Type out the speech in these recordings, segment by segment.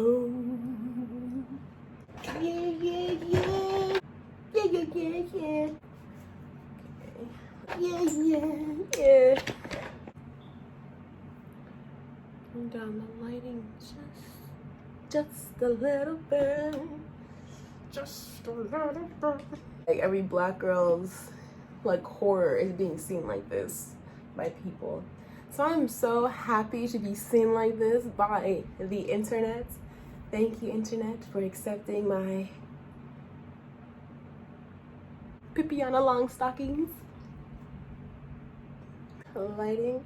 Oh, yeah, yeah, yeah. Yeah, yeah, yeah, yeah. Yeah, yeah, yeah. Turn down the lighting just a little bit. Just a little bit. Like every black girl's like horror is being seen like this by people. So I'm so happy to be seen like this by the internet. Thank you, internet, for accepting my Pipiana long stockings. Lighting.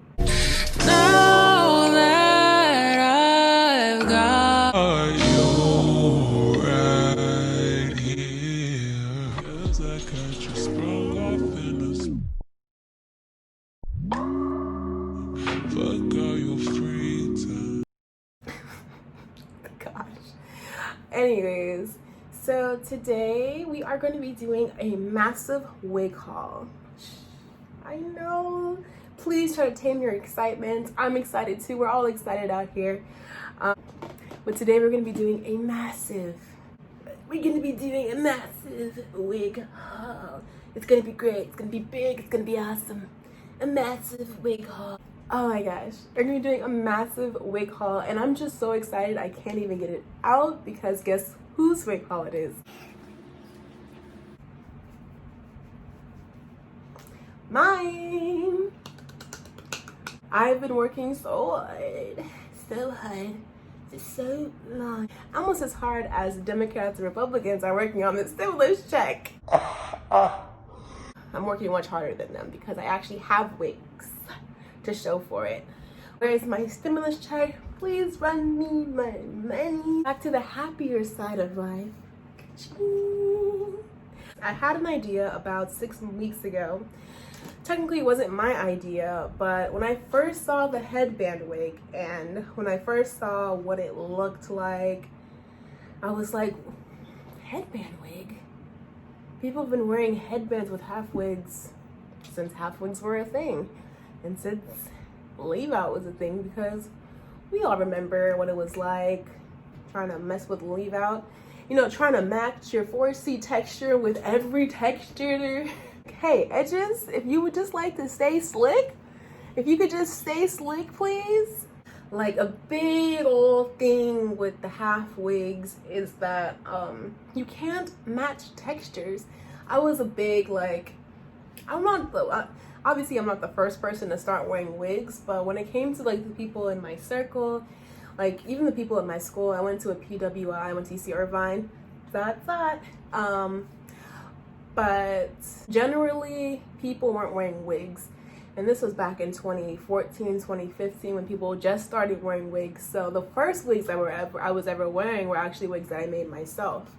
Now that I've got you right here, feels like I just sprung off in a fuck all your free time. Gosh. Anyways, so today we are going to be doing a massive wig haul. I know. Please try to tame your excitement. I'm excited too. We're all excited out here. But today we're going to be doing a massive wig haul. It's going to be great. It's going to be big. It's going to be awesome. A massive wig haul. Oh my gosh. We're going to be doing a massive wig haul. And I'm just so excited I can't even get it out because guess whose wig haul it is? Mine. I've been working so hard, for so long. Almost as hard as Democrats and Republicans are working on the stimulus check. I'm working much harder than them because I actually have wigs to show for it. Where is my stimulus check? Please run me my money. Back to the happier side of life. I had an idea about 6 weeks ago. Technically it wasn't my idea, but when I first saw the headband wig and when I first saw what it looked like, I was like, headband wig? People have been wearing headbands with half wigs since half wigs were a thing and since leave out was a thing, because we all remember what it was like trying to mess with leave out. You know, trying to match your 4C texture with every texture. Hey, edges, if you would just like to stay slick, if you could just stay slick, please. Like a big old thing with the half wigs is that you can't match textures. I was a big, like, obviously I'm not the first person to start wearing wigs, but when it came to like the people in my circle, like even the people in my school, I went to a PWI, I went to UC Irvine, but generally people weren't wearing wigs. And this was back in 2014, 2015 when people just started wearing wigs. So the first wigs I was ever wearing were actually wigs that I made myself.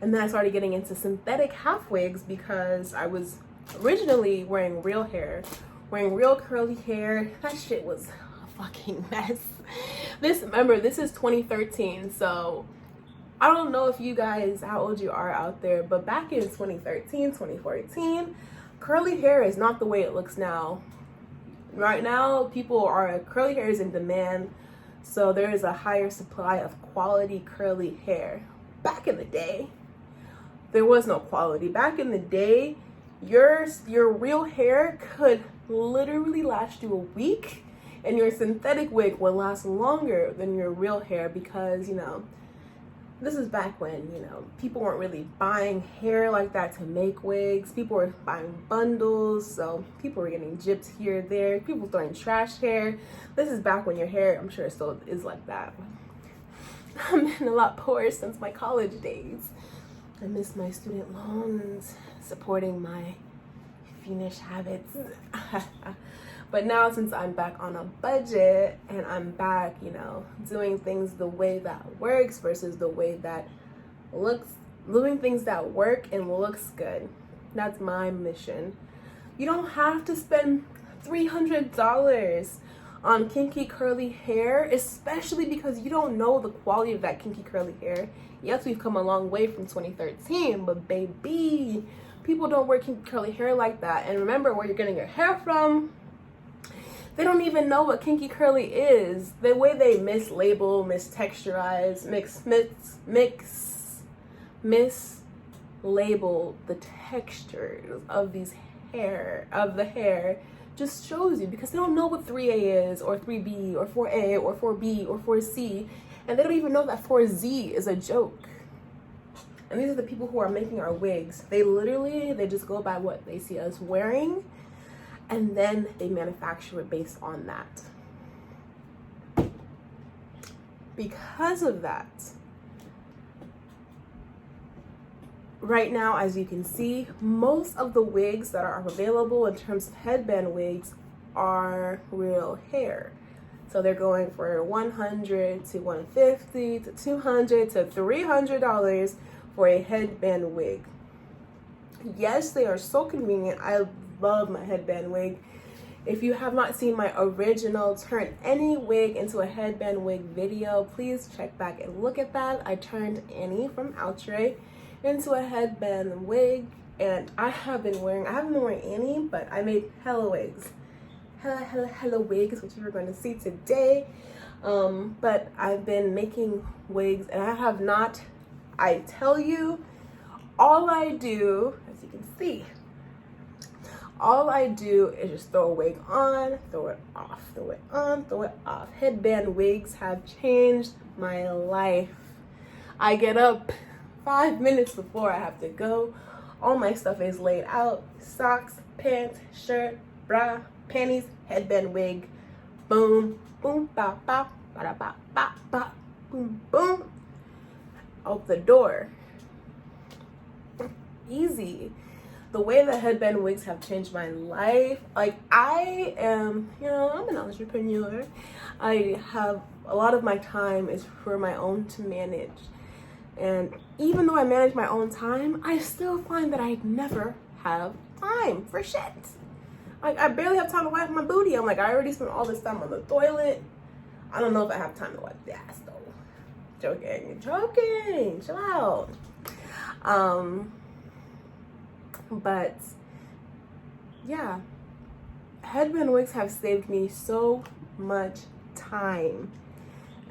And then I started getting into synthetic half wigs because I was originally wearing real hair, wearing real curly hair. That shit was a fucking mess. Remember, this is 2013, so I don't know if you guys, how old you are out there, but back in 2013, 2014, curly hair is not the way it looks now. Right now, curly hair is in demand, so there is a higher supply of quality curly hair. Back in the day, there was no quality. Back in the day, your real hair could literally last you a week, and your synthetic wig would last longer than your real hair because, you know, this is back when, you know, people weren't really buying hair like that to make wigs. People were buying bundles, so people were getting gypped here and there. People throwing trash hair. This is back when your hair, I'm sure it still is like that. I've been a lot poorer since my college days. I miss my student loans, supporting my fiendish habits. But now, since I'm back on a budget and I'm back, you know, doing things the way that works versus the way that looks, doing things that work and looks good. That's my mission. You don't have to spend $300 on kinky curly hair, especially because you don't know the quality of that kinky curly hair. Yes, we've come a long way from 2013, but baby, people don't wear kinky curly hair like that. And remember where you're getting your hair from. They don't even know what kinky curly is. The way they mislabel, mistexturize, mislabel the textures of the hair just shows you, because they don't know what 3A is, or 3B, or 4A, or 4B, or 4C, and they don't even know that 4Z is a joke. And these are the people who are making our wigs. They just go by what they see us wearing, and then they manufacture it based on that. Because of that, right now, as you can see, most of the wigs that are available in terms of headband wigs are real hair. So they're going for $100 to $150 to $200 to $300 for a headband wig. Yes, they are so convenient. I love my headband wig. If you have not seen my original turn any wig into a headband wig video, please check back and look at that. I turned Annie from Outre into a headband wig, and I haven't been wearing Annie, but I made hella wigs. Hella wigs, which you are going to see today. But I've been making wigs, and I tell you, all I do, as you can see, all I do is just throw a wig on, throw it off, throw it on, throw it off. Headband wigs have changed my life. I get up 5 minutes before I have to go. All my stuff is laid out: socks, pants, shirt, bra, panties, headband wig. Boom, boom, ba, ba, ba, da, ba, ba, ba, boom, boom. Out the door. Easy. The way that headband wigs have changed my life. Like, I am, I'm an entrepreneur. I have a lot of my time is for my own to manage. And even though I manage my own time, I still find that I never have time for shit. Like, I barely have time to wipe my booty. I'm like, I already spent all this time on the toilet. I don't know if I have time to wipe the ass though. Joking, chill out. But yeah, headband wigs have saved me so much time,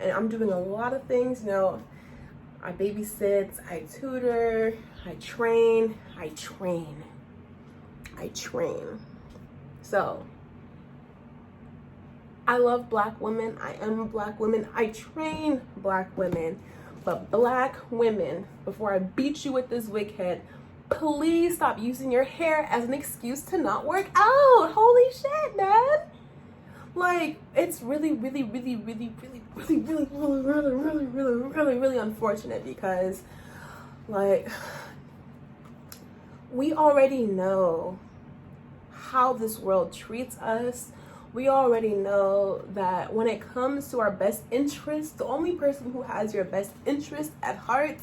and I'm doing a lot of things. I babysit, I tutor, I train. So I love Black women. I am a Black woman. I train Black women. But Black women, before I beat you with this wig head, please stop using your hair as an excuse to not work out. Holy shit, man. Like, it's really unfortunate, because, like, we already know how this world treats us. We already know that when it comes to our best interest, the only person who has your best interest at heart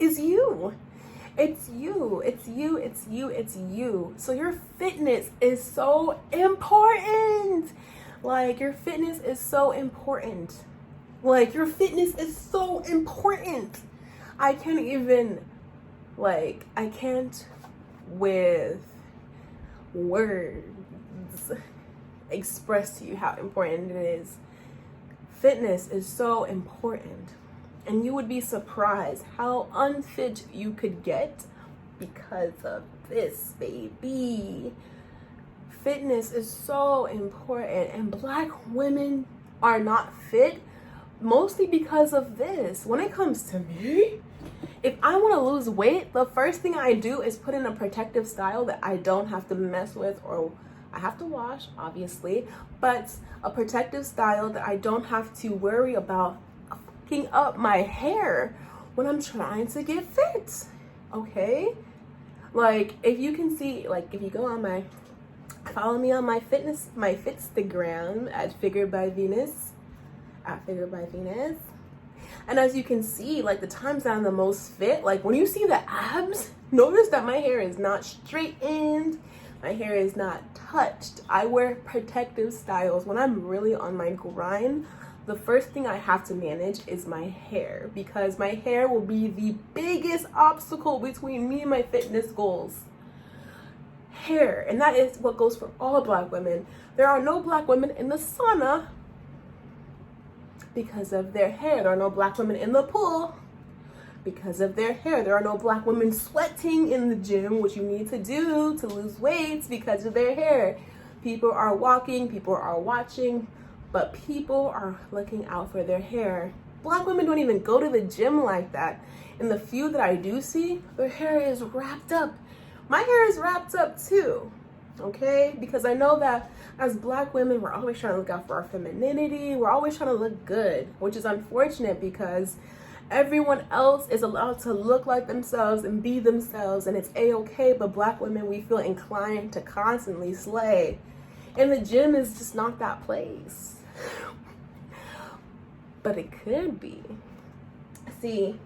is you. It's you. So your fitness is so important. Like, your fitness is so important. I can't with words express to you how important it is. Fitness is so important. And you would be surprised how unfit you could get because of this, baby. Fitness is so important, and Black women are not fit mostly because of this. When it comes to me, if I want to lose weight, the first thing I do is put in a protective style that I don't have to mess with, or I have to wash, obviously, but a protective style that I don't have to worry about fucking up my hair when I'm trying to get fit. Okay? Like, if you can see, like, if you go on follow me on my Fitstagram at Figured by Venus. And as you can see, like, the times that I'm the most fit, like, when you see the abs, notice that my hair is not straightened, my hair is not touched. I wear protective styles. When I'm really on my grind, the first thing I have to manage is my hair, because my hair will be the biggest obstacle between me and my fitness goals. hair. And that is what goes for all Black women. There are no Black women in the sauna because of their hair. There are no Black women in the pool because of their hair. There are no Black women sweating in the gym, which you need to do to lose weight, because of their hair. People are walking, people are watching, but people are looking out for their hair. Black women don't even go to the gym like that. And the few that I do see, their hair is wrapped up. My hair is wrapped up too, okay? Because I know that as Black women, we're always trying to look out for our femininity. We're always trying to look good, which is unfortunate because everyone else is allowed to look like themselves and be themselves, and it's a-okay. But Black women, we feel inclined to constantly slay. And the gym is just not that place. But it could be. See,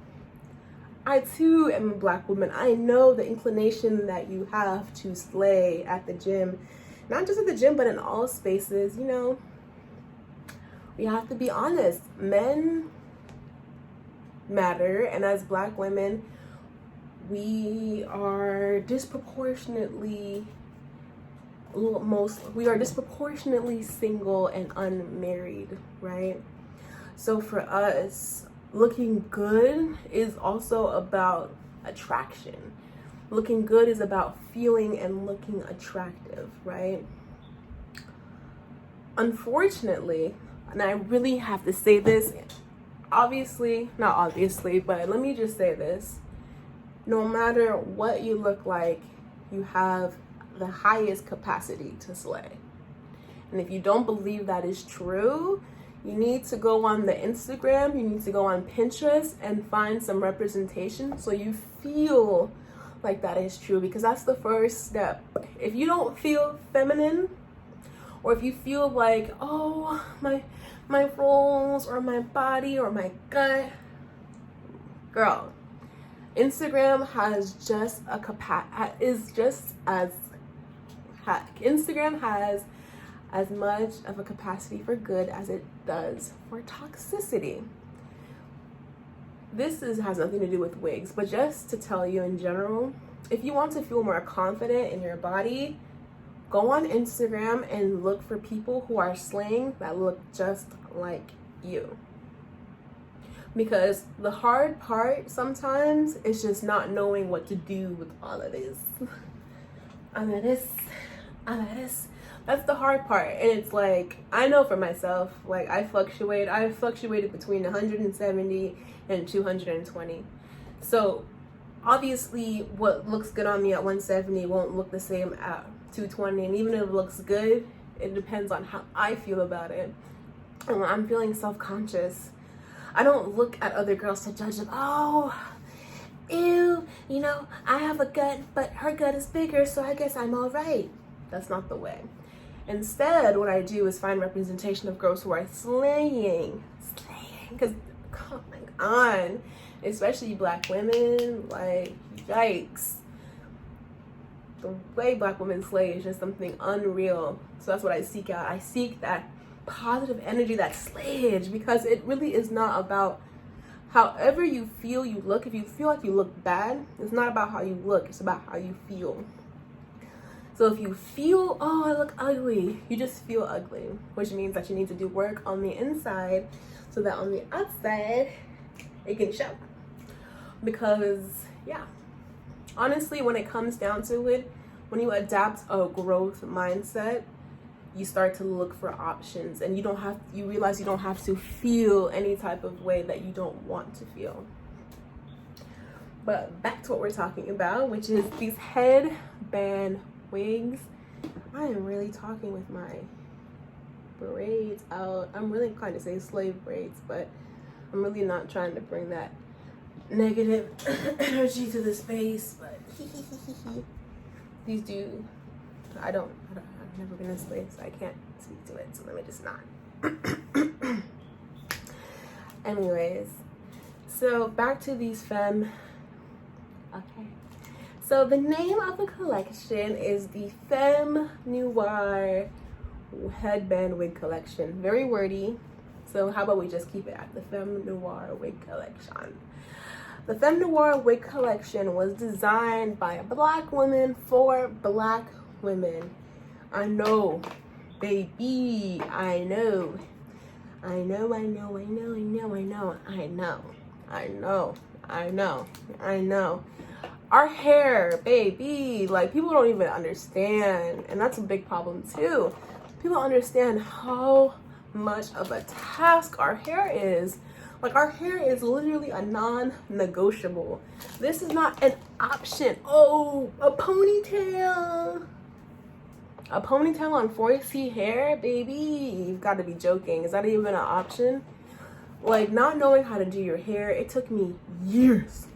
I too am a Black woman. I know the inclination that you have to slay at the gym. Not just at the gym, but in all spaces. You know, we have to be honest. Men matter, and as Black women, we are disproportionately single and unmarried, right? So for us, looking good is also about attraction. Looking good is about feeling and looking attractive, right? Unfortunately, and I really have to say this, not obviously, but let me just say this. No matter what you look like, you have the highest capacity to slay. And if you don't believe that is true, you need to go on the Instagram, you need to go on Pinterest and find some representation so you feel like that is true, because that's the first step. If you don't feel feminine, or if you feel like, oh, my rolls or my body or my gut, girl, Instagram has just a Instagram has as much of a capacity for good as it does for toxicity. This has nothing to do with wigs, but just to tell you in general, if you want to feel more confident in your body, go on Instagram and look for people who are slaying that look just like you. Because the hard part sometimes is just not knowing what to do with all of this. That's the hard part. And it's like, I know for myself, like I fluctuated between 170 and 220. So obviously what looks good on me at 170 won't look the same at 220. And even if it looks good, it depends on how I feel about it. And when I'm feeling self-conscious, I don't look at other girls to judge them. Oh, ew, you know, I have a gut, but her gut is bigger, so I guess I'm all right. That's not the way. Instead, what I do is find representation of girls who are slaying. Because, oh my God, especially Black women, like, yikes. The way Black women slay is just something unreal. So that's what I seek out. I seek that positive energy, that slayage, because it really is not about however you feel you look. If you feel like you look bad, it's not about how you look, it's about how you feel. So if you feel, oh, I look ugly, you just feel ugly, which means that you need to do work on the inside so that on the outside it can show. Because yeah, honestly, when it comes down to it, when you adapt a growth mindset, you start to look for options, and you realize you don't have to feel any type of way that you don't want to feel. But back to what we're talking about, which is these headband wigs. I am really talking with my braids out. I'm really inclined to say slave braids, but I'm really not trying to bring that negative energy to the space. But these do, I've never been in slave, so I can't speak to it, so let me just not. Anyways, so back to these femme. Okay, so the name of the collection is the Femme Noire Headband Wig Collection. Very wordy, so how about we just keep it at the Femme Noire Wig Collection. The Femme Noire Wig Collection was designed by a Black woman for Black women. I know, baby, I know. I know, I know, I know, I know, I know, I know, I know, I know, I know. Our hair, baby, like people don't even understand, and that's a big problem too. People don't understand how much of a task our hair is. Like our hair is literally a non-negotiable. This is not an option. Oh, a ponytail. A ponytail on 4C hair, baby. You've got to be joking. Is that even an option? Like not knowing how to do your hair, it took me years.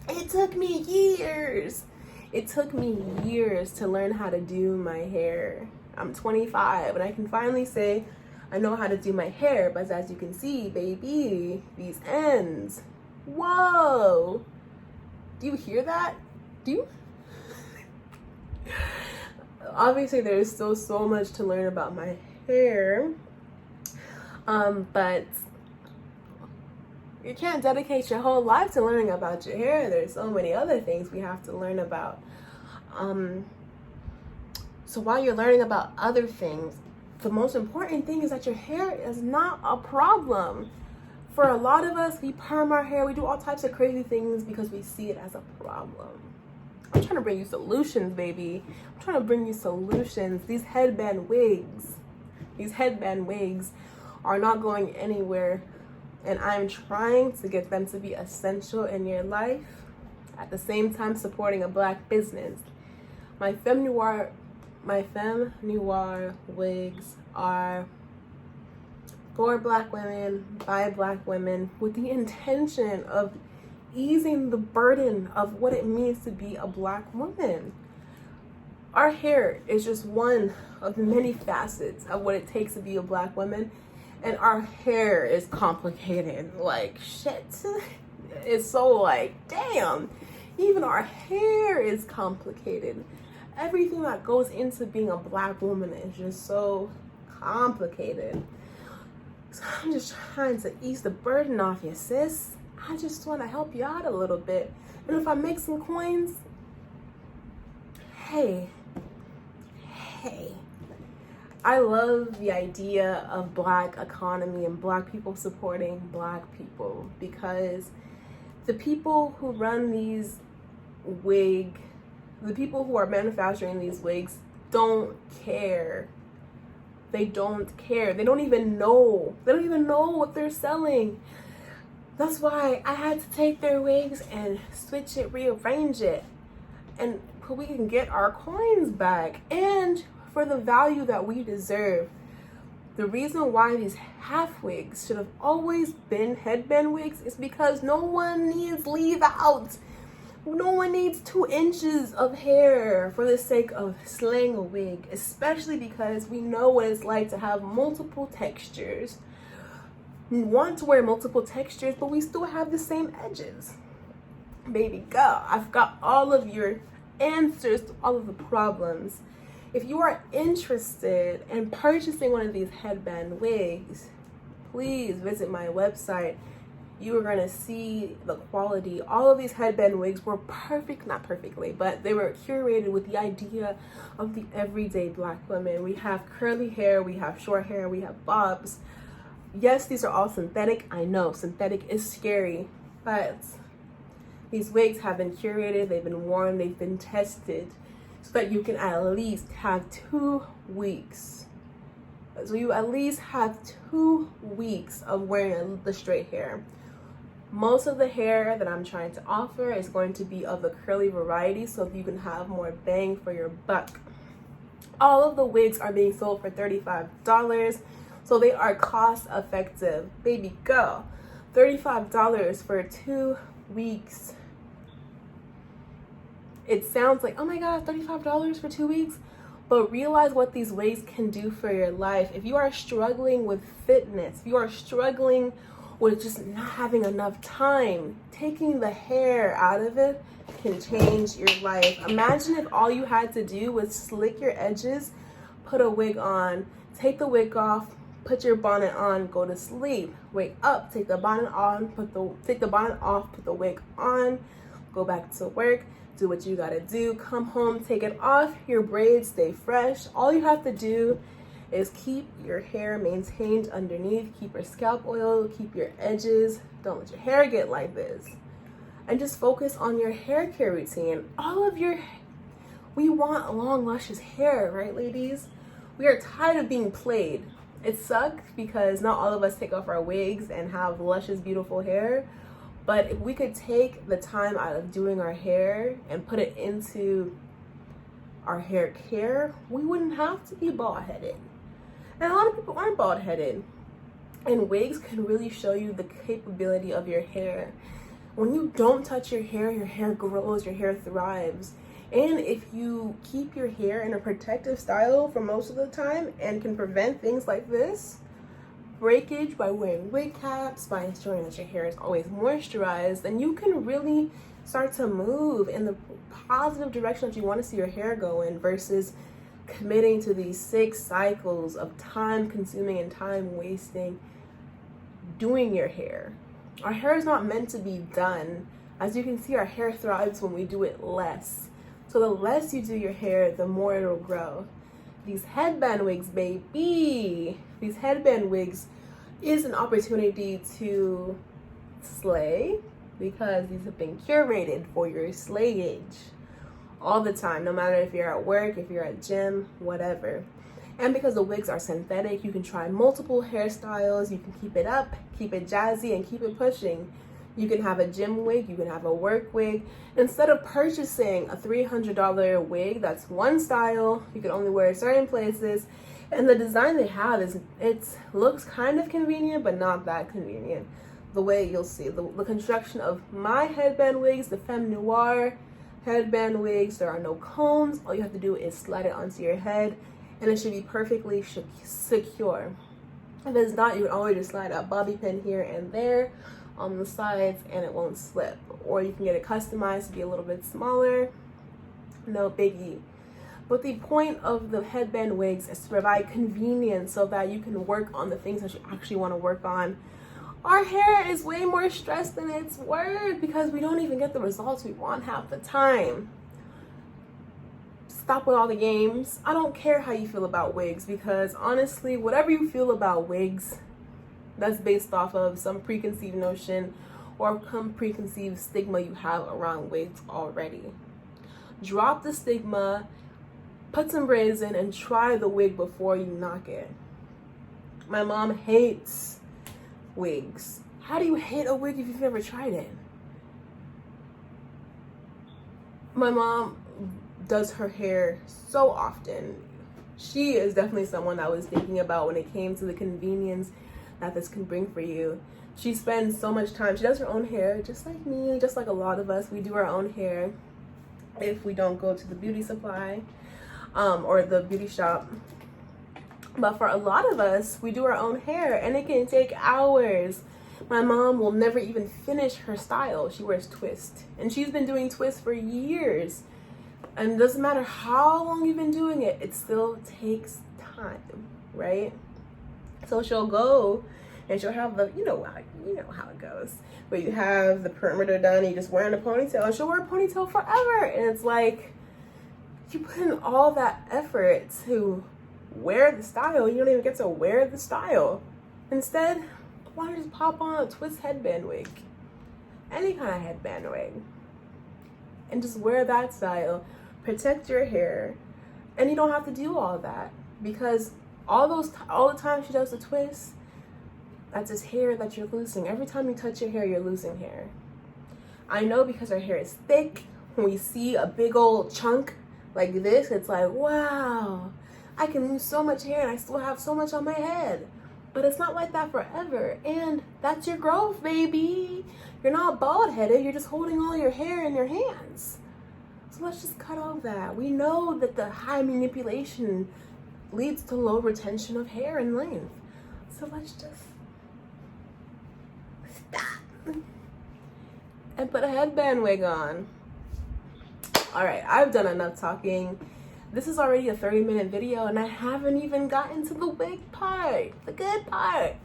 It took me years. It took me years to learn how to do my hair. I'm 25 and I can finally say I know how to do my hair, but as you can see, baby, these ends. Whoa. Do you hear that? Do you? Obviously, there's still so much to learn about my hair. But you can't dedicate your whole life to learning about your hair. There's so many other things we have to learn about. So while you're learning about other things, the most important thing is that your hair is not a problem. For a lot of us, we perm our hair, we do all types of crazy things because we see it as a problem. I'm trying to bring you solutions, baby. I'm trying to bring you solutions. These headband wigs are not going anywhere, and I'm trying to get them to be essential in your life, at the same time supporting a Black business. My Femme Noire wigs are for Black women, by Black women, with the intention of easing the burden of what it means to be a Black woman. Our hair is just one of the many facets of what it takes to be a Black woman, and our hair is complicated like shit. It's so like, damn, even our hair is complicated. Everything that goes into being a Black woman is just so complicated. So I'm just trying to ease the burden off you, sis. I just want to help you out a little bit. And if I make some coins, hey, I love the idea of Black economy and Black people supporting Black people, because the people who run these the people who are manufacturing these wigs don't care. They don't care. They don't even know. They don't even know what they're selling. That's why I had to take their wigs and switch it, rearrange it, and we can get our coins back, and for the value that we deserve. The reason why these half wigs should have always been headband wigs is because no one needs leave out. No one needs 2 inches of hair for the sake of slaying a wig, especially because we know what it's like to have multiple textures. We want to wear multiple textures, but we still have the same edges. Baby girl, I've got all of your answers to all of the problems. If you are interested in purchasing one of these headband wigs, please visit my website. You are going to see the quality. All of these headband wigs were perfect, not perfectly, but they were curated with the idea of the everyday Black woman. We have curly hair, we have short hair, we have bobs. Yes, these are all synthetic. I know synthetic is scary, but these wigs have been curated, they've been worn, they've been tested, so that you can at least have 2 weeks. So you at least have 2 weeks of wearing the straight hair. Most of the hair that I'm trying to offer is going to be of the curly variety, so that you can have more bang for your buck. All of the wigs are being sold for $35, so they are cost effective. Baby girl, $35 for 2 weeks. It sounds like, oh my God, $35 for 2 weeks? But realize what these wigs can do for your life. If you are struggling with fitness, if you are struggling with just not having enough time, taking the hair out of it can change your life. Imagine if all you had to do was slick your edges, put a wig on, take the wig off, put your bonnet on, go to sleep, wake up, take the bonnet on, take the bonnet off, put the wig on, go back to work, do what you gotta do, come home, take it off, your braids stay fresh. All you have to do is keep your hair maintained underneath, keep your scalp oil, keep your edges, don't let your hair get like this. And just focus on your hair care routine. We want long, luscious hair, right, ladies? We are tired of being played. It sucks because not all of us take off our wigs and have luscious, beautiful hair. But if we could take the time out of doing our hair and put it into our hair care, we wouldn't have to be bald-headed. And a lot of people aren't bald-headed. And wigs can really show you the capability of your hair. When you don't touch your hair grows, your hair thrives. And if you keep your hair in a protective style for most of the time and can prevent things like this, breakage, by wearing wig caps, by ensuring that your hair is always moisturized, then you can really start to move in the positive direction that you want to see your hair go in, versus committing to these 6 cycles of time consuming and time wasting doing your hair. Our hair is not meant to be done. As you can see, our hair thrives when we do it less. So the less you do your hair, the more it'll grow. These headband wigs, baby. These headband wigs is an opportunity to slay, because these have been curated for your slayage all the time, no matter if you're at work, if you're at gym, whatever. And because the wigs are synthetic, you can try multiple hairstyles. You can keep it up, keep it jazzy, and keep it pushing. You can have a gym wig, you can have a work wig. Instead of purchasing a $300 wig that's one style, you can only wear it certain places. And the design they have it looks kind of convenient, but not that convenient. The way you'll see, the construction of my headband wigs, the Femme Noire headband wigs, there are no combs. All you have to do is slide it onto your head, and it should be perfectly secure. If it's not, you can always just slide a bobby pin here and there on the sides and it won't slip. Or you can get it customized to be a little bit smaller. No biggie. But the point of the headband wigs is to provide convenience so that you can work on the things that you actually want to work on. Our hair is way more stressed than it's worth because we don't even get the results we want half the time. Stop with all the games. I don't care how you feel about wigs, because honestly, whatever you feel about wigs, that's based off of some preconceived notion or some preconceived stigma you have around wigs already. Drop the stigma, put some braids in, and try the wig before you knock it. My mom hates wigs. How do you hate a wig if you've never tried it? My mom does her hair so often. She is definitely someone I was thinking about when it came to the convenience that this can bring for you. She spends so much time. She does her own hair, just like me, just like a lot of us. We do our own hair if we don't go to the beauty supply or the beauty shop. But for a lot of us, we do our own hair, and it can take hours. My mom will never even finish her style. She wears twists, and she's been doing twists for years. And it doesn't matter how long you've been doing it, it still takes time, right? So she'll go and she'll have the, you know how it goes. But you have the perimeter done, you just wearing a ponytail, and she'll wear a ponytail forever. And it's like, you put in all that effort to wear the style, you don't even get to wear the style. Instead, why don't you just pop on a twist headband wig? Any kind of headband wig. And just wear that style. Protect your hair, and you don't have to do all that, because all the time she does the twist, that's just hair that you're losing. Every time you touch your hair, you're losing hair. I know, because her hair is thick. When we see a big old chunk like this, it's like, wow, I can lose so much hair and I still have so much on my head. But it's not like that forever, and that's your growth, baby. You're not bald-headed, you're just holding all your hair in your hands. So let's just cut all that. We know that the high manipulation leads to low retention of hair and length. So let's just stop and put a headband wig on. All right, I've done enough talking. This is already a 30-minute video, and I haven't even gotten to the wig part, the good part.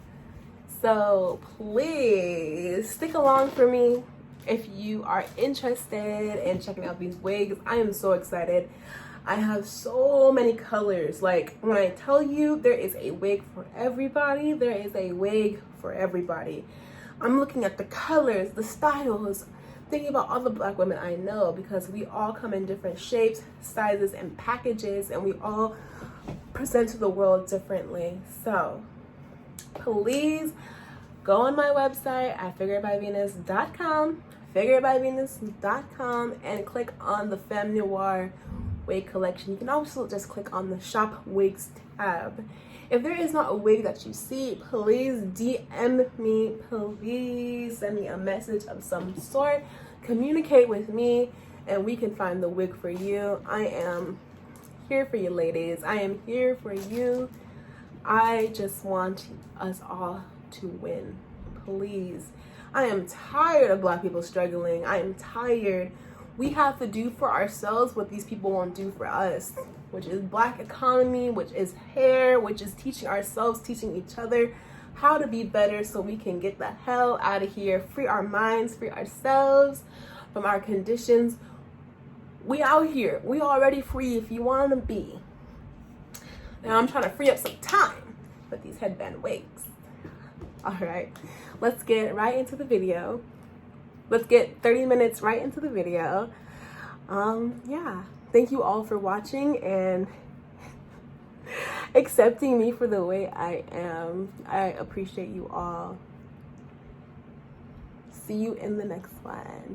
So please stick along for me if you are interested in checking out these wigs. I am so excited. I have so many colors. Like, when I tell you there is a wig for everybody, there is a wig for everybody. I'm looking at the colors, the styles, thinking about all the Black women I know, because we all come in different shapes, sizes, and packages, and we all present to the world differently. So please go on my website at figurebyvenus.com, figurebyvenus.com, and click on the Femme Noire wig collection. You can also just click on the shop wigs tab. If there is not a wig that you see, please DM me. Please send me a message of some sort. Communicate with me and we can find the wig for you. I am here for you, ladies. I am here for you. I just want us all to win. Please. I am tired of Black people struggling. I am tired. We have to do for ourselves what these people won't do for us, which is Black economy, which is hair, which is teaching ourselves, teaching each other how to be better so we can get the hell out of here, free our minds, free ourselves from our conditions. We out here. We already free if you want to be. Now I'm trying to free up some time with these headband wigs. All right, let's get right into the video. Let's get 30 minutes right into the video. Yeah, thank you all for watching and accepting me for the way I am. I appreciate you all. See you in the next one.